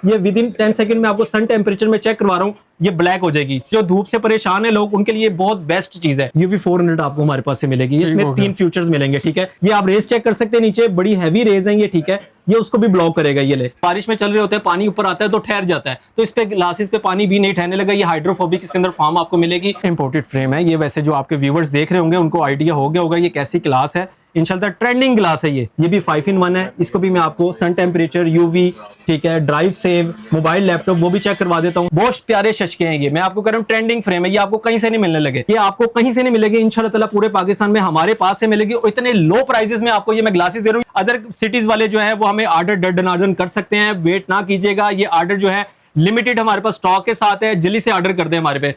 ये with in 10 second में आपको सन टेम्परेचर में चेक करवा रहा हूँ, ये ब्लैक हो जाएगी। जो धूप से परेशान है लोग, उनके लिए बहुत बेस्ट चीज है। UV 400 आपको हमारे पास से मिलेगी, इसमें 3 फीचर्स मिलेंगे, ठीक है। ये आप रेस चेक कर सकते हैं, नीचे बड़ी हैवी रेज है ये, ठीक है। ये उसको भी ब्लॉक करेगा। ये ले, बारिश में चल रहे होते हैं, पानी ऊपर आता है तो ठहर जाता है, तो इस पे ग्लासेस पे पानी भी नहीं ठहरने लगा। ये हाइड्रोफोबिक इसके अंदर फॉर्म आपको मिलेगी। इंपोर्टेड फ्रेम है ये। वैसे जो आपके व्यूवर्स देख रहे होंगे उनको आइडिया हो गया होगा ये कैसी ग्लास है। इंशाल्लाह ट्रेंडिंग ग्लास है ये भी 5-in-1 है। इसको भी मैं आपको सन टेम्परेचर, UV, ठीक है, ड्राइव सेव, मोबाइल, लैपटॉप वो भी चेक करवा देता हूँ। बहुत प्यारे शशके हैं ये, मैं आपको कह रहा हूँ ट्रेंडिंग फ्रेम है। ये आपको कहीं से नहीं मिलने लगे, ये आपको कहीं से नहीं मिलेगी इंशाल्लाह ताला। पूरे पाकिस्तान में हमारे पास से मिलेगी और इतने लो प्राइसेस में आपको ये मैं ग्लासेस दे रहा हूँ। अदर सिटीज वाले जो है वो हमें ऑर्डर डनार्दन कर सकते हैं, वेट ना कीजिएगा। ये ऑर्डर जो है लिमिटेड हमारे पास स्टॉक के साथ है, जल्दी से ऑर्डर कर दे हमारे पे।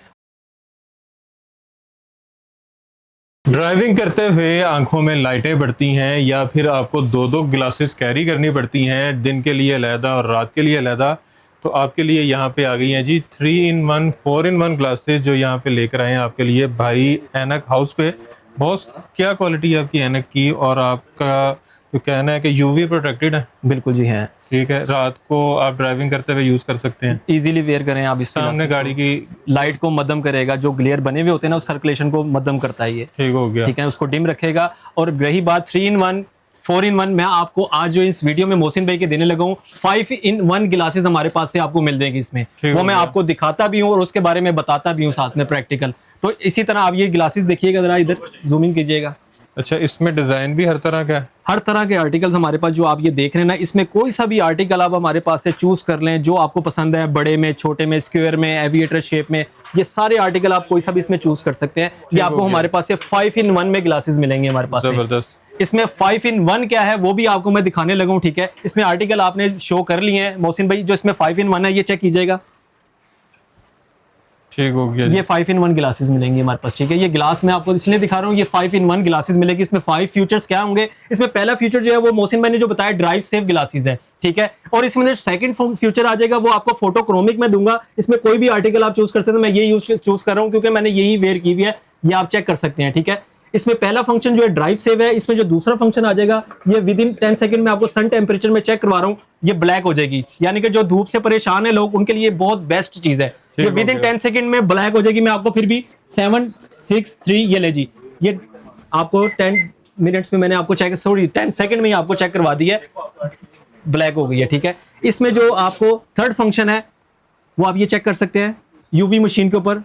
ड्राइविंग करते हुए आंखों में लाइटें बढ़ती हैं या फिर आपको 2-2 ग्लासेस कैरी करनी पड़ती हैं, दिन के लिए अलहदा और रात के लिए अलहदा, तो आपके लिए यहाँ पे आ गई हैं जी 3-in-1 4-in-1 ग्लासेस जो यहाँ पे लेकर आए हैं आपके लिए भाई ऐनक हाउस पे। बहुत क्या क्वालिटी है आपकी ऐनक की, और आपका जो कहना है कि UV प्रोटेक्टेड है। बिल्कुल जी है, ठीक है, रात को आप ड्राइविंग करते हुए यूज कर सकते हैं, इजीली वेयर करें आप। इस सामने गाड़ी की लाइट को मध्यम करेगा, जो ग्लेयर बने हुए होते हैं ना उस सर्कुलेशन को मध्यम करता है ये, ठीक हो गया, ठीक है, उसको डिम रखेगा। और रही बात 3-in-1 4-in-1, मैं आपको आज जो इस वीडियो में मोहसिन भाई के देने लगा हूँ 5-in-1 ग्लासेस हमारे पास से आपको मिल जाएगी इसमें। वो मैं आपको दिखाता भी हूँ और उसके बारे में बताता भी हूँ साथ में प्रैक्टिकल। तो इसी तरह आप ये ग्लासेस देखिएगा, जरा इधर जूमिंग कीजिएगा। अच्छा, इसमें डिजाइन भी हर तरह का है, हर तरह के आर्टिकल्स हमारे पास जो आप ये देख रहे हैं ना, इसमें कोई सा भी आर्टिकल आप हमारे पास से चूज कर लें जो आपको पसंद है, बड़े में, छोटे में, स्क्वायर में, एविएटर शेप में, ये सारे आर्टिकल आप कोई सा भी इसमें चूज कर सकते हैं। ये आपको हमारे पास से 5-in-1 में ग्लासेस मिलेंगे हमारे पास। जबरदस्त। इसमें 5-in-1 क्या है वो भी आपको मैं दिखाने लगा हूँ, ठीक है। इसमें आर्टिकल आपने शो कर लिए हैं मोहसिन भाई, जो इसमें 5-in-1 है ये चेक कीजिएगा, ठीक हो गया। ये 5-in-1 ग्लासेस मिलेंगे हमारे पास, ठीक है। ये ग्लास मैं आपको इसलिए दिखा रहा हूँ, ये 5-in-1 ग्लासेस मिलेगी। इसमें 5 फीचर्स क्या होंगे? इसमें पहला फीचर जो है वो मोहसिन भाई ने जो बताया ड्राइव सेफ ग्लासेस है, ठीक है। और इसमें जो सेकंड फीचर आ जाएगा वो आपको फोटोक्रोमिक में दूंगा। इसमें कोई भी आर्टिकल आप चूज कर सकते हैं, मैं ये चूज कर रहा हूँ क्योंकि मैंने यही वेयर की हुई है, ये आप चेक कर सकते हैं, ठीक है। इसमें पहला फंक्शन जो है ड्राइव सेव है। इसमें जो दूसरा फंक्शन आ जाएगा, ये विद इन 10 सेकंड में आपको सन टेम्परेचर में चेक करवा रहा हूँ, ये ब्लैक हो जाएगी। यानी कि जो धूप से परेशान है लोग, उनके लिए बहुत बेस्ट चीज है। ये विद इन 10 सेकंड में ब्लैक हो जाएगी। मैं आपको फिर भी 7-6-3 ये ले जी, ये आपको 10 मिनट्स में मैंने आपको चेक, सॉरी 10 सेकंड में ही आपको चेक करवा दी है, ब्लैक हो गई है, ठीक है। इसमें जो आपको थर्ड फंक्शन है वो आप ये चेक कर सकते हैं, UV मशीन के ऊपर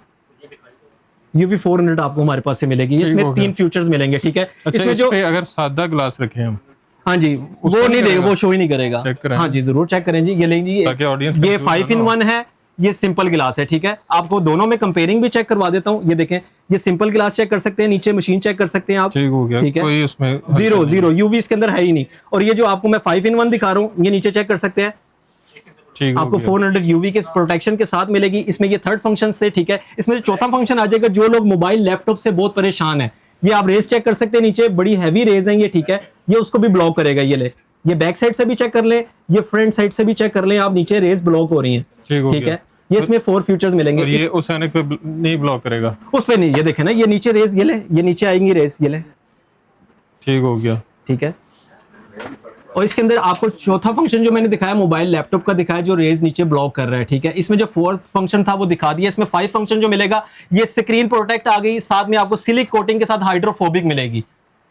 UV 400 आपको हमारे पास से मिलेगी। इसमें 3 फीचर्स मिलेंगे, ठीक है। अच्छा, इसमें जो अगर सादा ग्लास रखें हम, हाँ जी, वो नहीं देगा, वो शो ही नहीं करेगा। हाँ जी, जरूर चेक करें जी। ये लेंगे, ये 5-in-1 है, ये सिंपल ग्लास है, ठीक है। आपको दोनों में कंपेयरिंग भी चेक करवा देता हूँ। ये देखें, ये सिंपल ग्लास चेक कर सकते हैं, नीचे मशीन चेक कर सकते हैं आप, ठीक हो गया, ठीक है। कोई उसमें जीरो UV इसके अंदर है ही नहीं। और ये जो आपको मैं 5-in-1 दिखा रहा हूँ, ये नीचे चेक कर सकते हैं, आपको 400 UV के प्रोटेक्शन के साथ मिलेगी। इसमें ये थर्ड फंक्शन से, ठीक है। इसमें जो चौथा फंक्शन आ जाएगा, जो लोग मोबाइल लैपटॉप से बहुत परेशान है, ये आप रेस चेक कर सकते हैं, नीचे बड़ी हैवी रेज है ये, ठीक है। ये उसको भी ब्लॉक करेगा। ये ले, ये बैक साइड से भी चेक कर लें, ये फ्रंट साइड से भी चेक कर लें आप, नीचे रेस ब्लॉक हो रही है, ठीक है। ये इसमें 4 फीचर्स मिलेंगे। ये उस ऐनक पे नहीं ब्लॉक करेगा, उस पे नहीं। ये देखें ना, ये नीचे रेस, ये ले, ये नीचे आएंगी रेस, ये ले, ठीक हो गया, ठीक है। और इसके अंदर आपको चौथा फंक्शन जो मैंने दिखाया, मोबाइल लैपटॉप का दिखाया, जो रेज नीचे ब्लॉक कर रहा है, ठीक है। इसमें जो 4th फंक्शन था वो दिखा दिया। इसमें 5 फंक्शन जो मिलेगा, ये स्क्रीन प्रोटेक्ट आ गई, साथ में आपको सिलिक कोटिंग के साथ हाइड्रोफोबिक मिलेगी।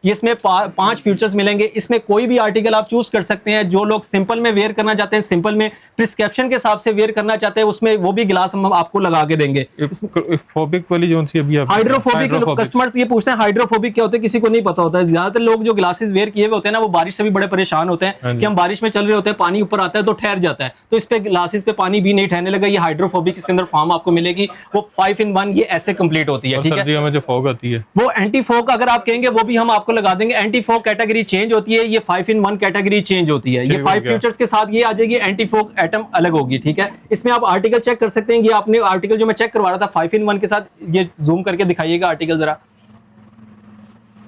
ये इसमें 5 फीचर्स मिलेंगे। इसमें कोई भी आर्टिकल आप चूज कर सकते हैं। जो लोग सिंपल में वेयर करना चाहते हैं, सिंपल में प्रिस्क्रिप्शन के हिसाब से वेयर करना चाहते हैं, उसमें वो भी ग्लास हम आपको लगा के देंगे। फोबिक वाली जो सी अभी हाइड्रोफोबिक, कस्टमर्स ये पूछते हैं हाइड्रोफोबिक क्या होता है, किसी को नहीं पता होता है। ज्यादातर लोग जो ग्लासेस वेयर किए हुए होते हैं ना, वो बारिश से भी बड़े परेशान होते हैं कि हम बारिश में चल रहे होते हैं, पानी ऊपर आता है तो ठहर जाता है, तो इस पे ग्लासेस पे पानी भी नहीं ठहरने लगा। ये हाइड्रोफोबिक इसके अंदर फॉर्म आपको मिलेगी। वो 5-in-1 ये ऐसे कंप्लीट होती है, ठीक है। सर्दियों में जो फॉग आती है, वो एंटी फॉग अगर आप कहेंगे वो भी हम आपको लगा देंगे। एंटी फॉग कैटेगरी चेंज होती है, ये 5-in-1 कैटेगरी चेंज होती है। ये 5 फीचर्स के साथ ये आ जाएगी, एंटी फॉग एटम अलग होगी, ठीक है। इसमें आप आर्टिकल चेक कर सकते हैं। ये आपने आर्टिकल जो मैं चेक करवा रहा था 5-in-1 के साथ, ये जूम करके दिखाइएगा आर्टिकल जरा,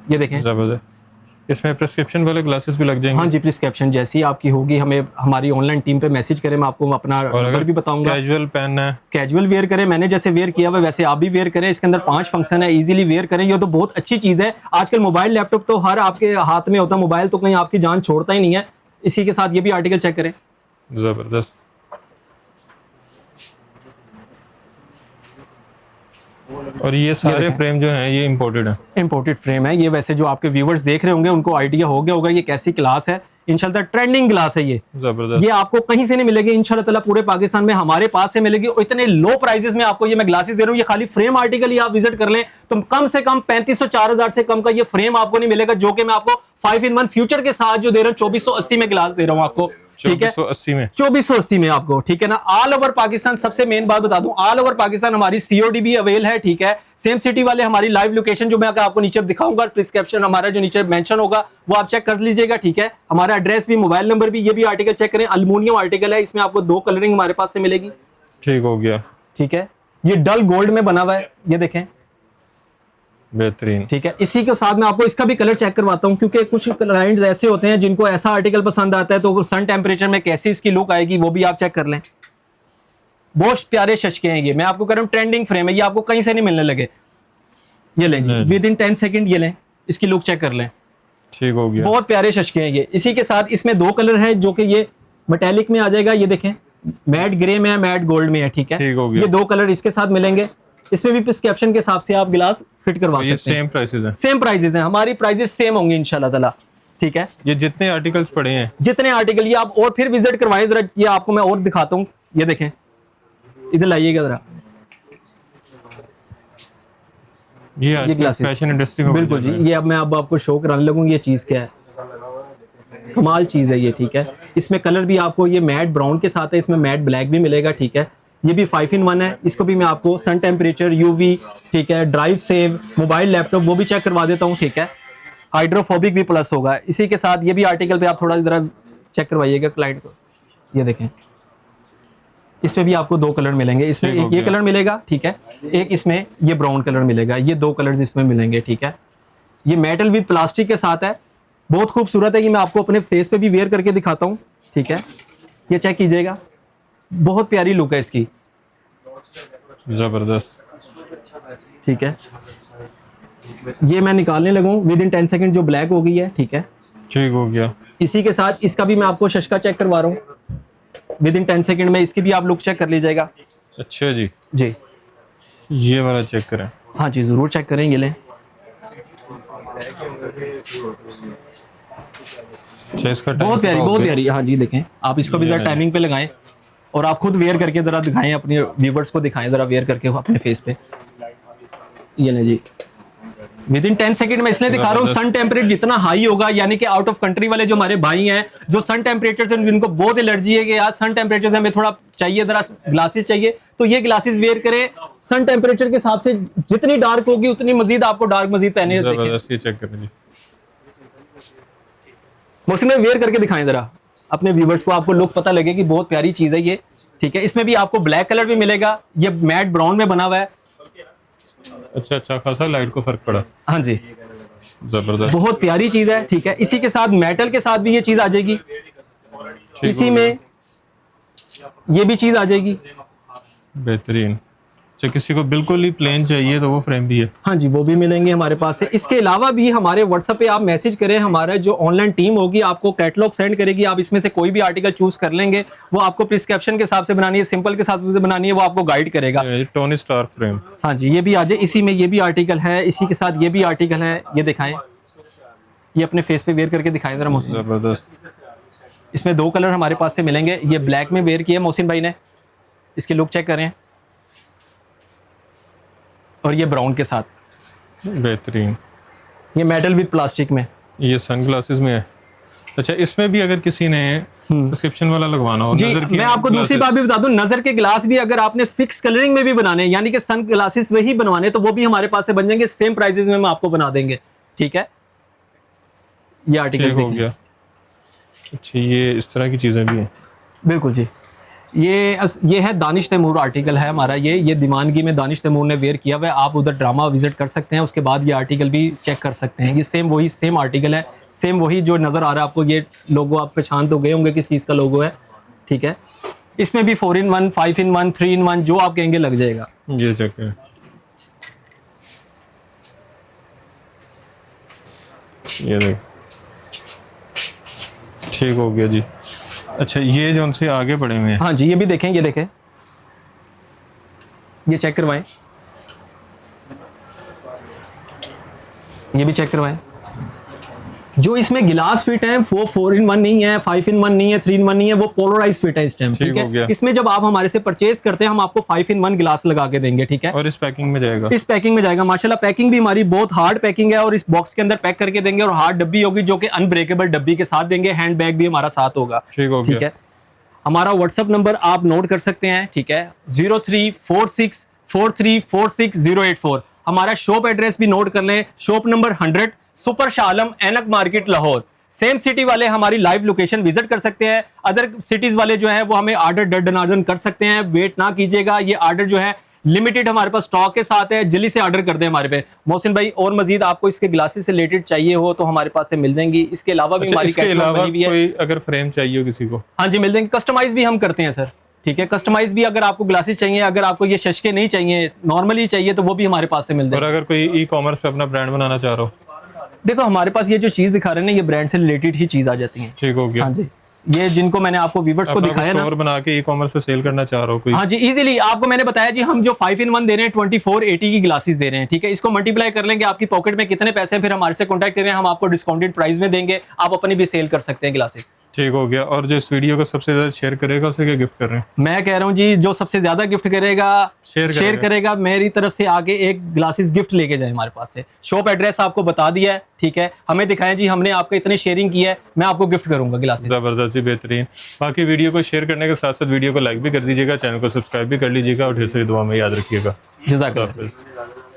ये देखें। इसमें प्रिस्क्रिप्शन वाले ग्लासेस भी लग जाएंगे। हाँ जी, प्रिस्क्रिप्शन जैसी आपकी होगी, हमें हमारी ऑनलाइन टीम पे मैसेज करें, मैं आपको अपना नंबर भी बताऊंगा। कैजुअल पेन है, कैजुअल वेयर करें, मैंने जैसे वेयर किया हुआ वैसे आप भी वेयर करें। इसके अंदर 5 फंक्शन है, इजीली वेयर करें। ये तो बहुत अच्छी चीज है। आजकल मोबाइल लैपटॉप तो हर आपके हाथ में होता है, मोबाइल तो कहीं आपकी जान छोड़ता ही नहीं है। इसी के साथ ये भी आर्टिकल चेक करें। जबरदस्त। और ये सारे फ्रेम जो हैं ये इंपोर्टेड है। इंपोर्टेड फ्रेम है ये। वैसे जो आपके व्यूवर्स देख रहे होंगे उनको आइडिया हो गया होगा ये कैसी ग्लास है। इंशाल्लाह ट्रेंडिंग ग्लास है ये, जबरदस्त। ये आपको कहीं से नहीं मिलेगी इंशाल्लाह ताला, पूरे पाकिस्तान में हमारे पास से मिलेगी। और इतने लो प्राइसेस में आपको ये मैं ग्लासेस दे रहा हूँ। ये खाली फ्रेम आर्टिकल ही आप विजिट कर लें तो कम से कम 3500 4000 से कम का ये फ्रेम आपको नहीं मिलेगा, जो कि मैं आपको 5-in-1 फ्यूचर के साथ जो दे रहा हूँ 2480 में ग्लास दे रहा हूँ आपको, ठीक है 2480 में, 2480 में आपको, ठीक है ना। ऑल ओवर पाकिस्तान, सबसे मेन बात बता दूं, ऑल ओवर पाकिस्तान हमारी सीओडी भी अवेल है, ठीक है। सेम सिटी वाले हमारी लाइव लोकेशन जो मैं आपको नीचे दिखाऊंगा, प्रिस्क्रिप्शन हमारा जो नीचे मेंशन होगा वो आप चेक कर लीजिएगा, ठीक है। हमारा एड्रेस भी, मोबाइल नंबर भी, ये भी आर्टिकल चेक करें। अल्युमिनियम आर्टिकल है, इसमें आपको 2 कलरिंग हमारे पास से मिलेगी, ठीक हो गया, ठीक है। ये डल गोल्ड में बना हुआ है, ये देखें, बेहतरीन, ठीक है। इसी के साथ मैं आपको इसका भी कलर चेक करवाता हूं, क्योंकि कुछ क्लाइंट्स ऐसे होते हैं जिनको ऐसा आर्टिकल पसंद आता है तो सन टेम्परेचर में कैसी इसकी लुक आएगी वो भी आप चेक कर लें। बहुत प्यारे शशके हैं ये, मैं आपको कह रहा हूं ट्रेंडिंग फ्रेम है, ये आपको कहीं से नहीं मिलने लगे। ये लें जी, विद इन 10 सेकंड ये लें, इसकी लुक चेक कर लें, ठीक हो गया। बहुत प्यारे शशके हैं ये। इसी के साथ इसमें 2 कलर हैं जो कि ये मेटेलिक में आ जाएगा, ये देखें, मैट ग्रे में है, मैट गोल्ड में है, ठीक है। ठीक हो गया। ये 2 कलर इसके साथ मिलेंगे। इसमें भी प्रिस्क्रिप्शन के हिसाब से आप गिलास फिट करवा ये सकते हैं। सेम प्राइसेस हैं, सेम प्राइजेस हैं, हमारी प्राइजेस सेम होंगी इंशाल्लाह ताला, ठीक है। ये जितने आर्टिकल्स पड़े हैं, जितने आर्टिकल, ये आप और फिर विजिट करवाएं जरा, ये आपको मैं और दिखाता हूँ। ये देखें, इधर लाइएगा जरा, ये आजकल ग्लासेस फैशन इंडस्ट्री में बिल्कुल जी। ये अब मैं अब आपको शो कराने लगूंगी ये चीज क्या है, कमाल चीज है ये, ठीक है। इसमें कलर भी आपको ये मैट ब्राउन के साथ है, इसमें मैट ब्लैक भी मिलेगा, ठीक है। ये भी 5-in-1 है, इसको भी मैं आपको सन टेम्परेचर, यूवी, ठीक है, ड्राइव सेव, मोबाइल लैपटॉप वो भी चेक करवा देता हूँ, ठीक है। हाइड्रोफोबिक भी प्लस होगा। इसी के साथ ये भी आर्टिकल पे आप थोड़ा जरा चेक करवाइएगा क्लाइंट को। ये देखें, इसमें भी आपको 2 कलर मिलेंगे, इसमें एक ये कलर मिलेगा, ठीक है, एक इसमें ये ब्राउन कलर मिलेगा, ये 2 कलर्स इसमें मिलेंगे, ठीक है। ये मेटल विद प्लास्टिक के साथ है, बहुत खूबसूरत है। ये मैं आपको अपने फेस पे भी वेयर करके दिखाता हूँ, ठीक है। ये चेक कीजिएगा, बहुत प्यारी लुक है इसकी, जबरदस्त, ठीक है। ये मैं निकालने लगूँ, विद इन 10 सेकंड जो ब्लैक हो गई है, ठीक है। ठीक हो गया। इसी के साथ इसका भी मैं आपको शशका चेक करवा रहा हूँ, विद इन 10 सेकंड में इसकी भी आप लुक चेक कर लीजिएगा। अच्छा जी, जी, ये वाला चेक करें। हाँ जी, जरूर चेक करें। ये लें, अच्छा, इसका बहुत प्यारी, बहुत प्यारी, हाँ जी। देखें, आप इसको भी जरा टाइमिंग पे लगाएं और आप खुद वेयर करके जरा दिखाएं, अपने व्यूवर्स को दिखाएं जरा वेयर करके अपने फेस पे। ये लें जी, विद इन 10 सेकंड में इसलिए दिखा रहा हूँ, सन टेम्परेचर जितना हाई होगा, यानी कि आउट ऑफ कंट्री वाले जो हमारे भाई हैं जो सन टेम्परेचर से जिनको बहुत एलर्जी है कि यार सन टेम्परेचर से हमें थोड़ा चाहिए, जरा ग्लासेस चाहिए, तो ये ग्लासेस वेयर करें। सन टेम्परेचर के हिसाब से जितनी डार्क होगी उतनी मजीद आपको डार्क मजीद पहने। जबरदस्त, ये चेक करें जी, मोहसिन भाई वेयर करके दिखाएं जरा अपने व्यूवर्स को, आपको लुक पता लगे कि बहुत प्यारी चीज है ये, ठीक है। इसमें भी आपको ब्लैक कलर भी मिलेगा, ये मैट ब्राउन में बना हुआ है। अच्छा खासा लाइट को फर्क पड़ा, हाँ जी, जबरदस्त, बहुत प्यारी चीज है, ठीक है। इसी के साथ मेटल के साथ भी ये चीज आ जाएगी, इसी में ये भी चीज आ जाएगी, बेहतरीन। अच्छा, किसी को बिल्कुल ही प्लेन चाहिए तो वो फ्रेम भी है, हाँ जी, वो भी मिलेंगे हमारे पास से। इसके अलावा भी हमारे व्हाट्सएप पे आप मैसेज करें, हमारा जो ऑनलाइन टीम होगी आपको कैटलॉग सेंड करेगी, आप इसमें से कोई भी आर्टिकल चूज कर लेंगे, वो आपको प्रिस्क्रिप्शन के हिसाब से बनानी है, सिंपल के हिसाब से बनानी है, वो आपको गाइड करेगा। टोनी स्टार्क फ्रेम, हाँ जी, ये भी आ जाए, इसी में ये भी आर्टिकल है, इसी के साथ ये भी आर्टिकल है, ये दिखाएं, ये अपने फेस पे वेयर करके दिखाएं जरा मोहसिन। जबरदस्त, इसमें 2 कलर हमारे पास से मिलेंगे, ये ब्लैक में वेयर किया मोहसिन भाई ने, इसकी लुक चेक करें, और ये ब्राउन के साथ, बेहतरीन। ये मेटल विद प्लास्टिक में, ये सन ग्लासेस में है। अच्छा, इसमें भी अगर किसी ने प्रिस्क्रिप्शन वाला लगवाना हो, जी, नजर की मैं आपको दूसरी बात भी बता दूं, नजर के ग्लास भी अगर आपने फिक्स कलरिंग में भी बनाने, यानी कि सन ग्लासेस वही बनवाने, तो वो भी हमारे पास से बन जाएंगे, सेम प्राइसेस में हम आपको बना देंगे, ठीक है। ये आर्टिकल हो गया। अच्छा, ये इस तरह की चीजें भी हैं, बिल्कुल जी। ये है दानिश तैमूर आर्टिकल है हमारा, ये दीवानगी में दानिश तैमूर ने वेयर किया हुआ है, आप उधर ड्रामा विजिट कर सकते हैं, उसके बाद ये आर्टिकल भी चेक कर सकते हैं। ये सेम आर्टिकल है, सेम वही जो नज़र आ रहा है आपको, ये लोगो आप पहचान तो गए होंगे किस चीज़ का लोगो है, ठीक है। इसमें भी 4-in-1, 5-in-1, 3-in-1 जो आप कहेंगे लग जाएगा। ये चेक करें, ये देख, ठीक हो गया जी। अच्छा, ये जो उनसे आगे पड़े हुए हैं, हाँ जी, ये भी देखें, ये देखें, ये चेक करवाएं, ये भी चेक करवाएं। जो इसमें गिलास फिट है वो 4 in 1 नहीं है, 5 in 1 नहीं है, 3 in 1 नहीं है, वो पोलराइज फिट है इस टाइम, ठीक हो गया। है। इसमें जब आप हमारे से परचेज करते हैं हम आपको 5 in 1 गिलास लगा के देंगे, ठीक है। और इस पैकिंग में जाएगा, इस पैकिंग में जाएगा। माशाल्लाह पैकिंग भी हमारी बहुत हार्ड पैकिंग है और इस बॉक्स के अंदर पैक करके देंगे और हार्ड डब्बी होगी जो कि अनब्रेकेबल डब्बी के साथ देंगे। हैंड बैग भी हमारा साथ होगा, ठीक हो ठीक गया। है। हमारा व्हाट्सएप नंबर आप नोट कर सकते हैं, ठीक है, 03464346 084। हमारा शॉप एड्रेस भी नोट कर लें, shop number 100 super Shah Alam एनक market Lahore. Same city वाले हमारी लाइव लोकेशन विजिट कर सकते हैं, अदर सिटीज वाले जो है वो हमें ऑर्डर डनार्दन कर सकते हैं। वेट ना कीजिएगा, ये ऑर्डर जो है लिमिटेड हमारे पास स्टॉक के साथ है, जल्दी से ऑर्डर कर दें हमारे पे। मोहसिन भाई और मजीद आपको इसके ग्लासेस से रिलेटेड चाहिए हो तो हमारे पास से मिल देंगी। इसके अलावा भी हमारी इसके कैटलॉग अलावा बनी हुई है। कोई अगर फ्रेम चाहिए हो किसी को, हाँ जी मिल देंगे। कस्टमाइज भी हम करते हैं सर, ठीक है। कस्टमाइज भी अगर आपको ग्लासेस चाहिए, अगर आपको ये शशके नहीं चाहिए, नॉर्मली चाहिए, तो वो भी हमारे पास से मिल और जाएगा। अगर कोई ई कॉमर्स पे अपना ब्रांड बनाना चाह रहा हो, देखो हमारे पास ये जो चीज दिखा रहे हैं ना, ये ब्रांड से रिलेटेड ही चीज आ जाती है। ठीक हो गया। हाँ जी, ये जिनको मैंने आपको व्यूअर्स को अपना दिखाया ना, स्टोर बना के ई कॉमर्स पे सेल करना चाह रहा हो कोई, हाँ जी इजीली। आपको मैंने बताया जी हम जो 5 in 1 दे रहे हैं 2480 की ग्लासेस दे रहे हैं, ठीक है। इसको मल्टीप्लाई कर लेंगे आपकी पॉकेट में कितने पैसे हैं, फिर हमारे से कॉन्टैक्ट करें, हम आपको डिस्काउंटेड प्राइस में देंगे, आप अपनी भी सेल कर सकते हैं ग्लासेस। ठीक हो गया। और जो इस वीडियो को सबसे ज्यादा शेयर करेगा उसे क्या गिफ्ट कर रहे हैं? मैं कह रहा हूँ जी जो सबसे ज्यादा गिफ्ट करेगा, शेयर करेगा, मेरी तरफ से आगे एक ग्लासेस गिफ्ट लेके जाए हमारे पास से। शॉप एड्रेस आपको बता दिया है, ठीक है। हमें दिखाएं जी हमने आपको इतने शेयरिंग की है, मैं आपको गिफ्ट करूंगा ग्लासेस। जबरदस्त, बेहतरीन। बाकी वीडियो को शेयर करने के साथ साथ वीडियो को लाइक भी कर दीजिएगा, चैनल को सब्सक्राइब भी कर लीजिएगा और ढेर सारी दुआ में याद रखिएगा। जज़ाकल्लाह।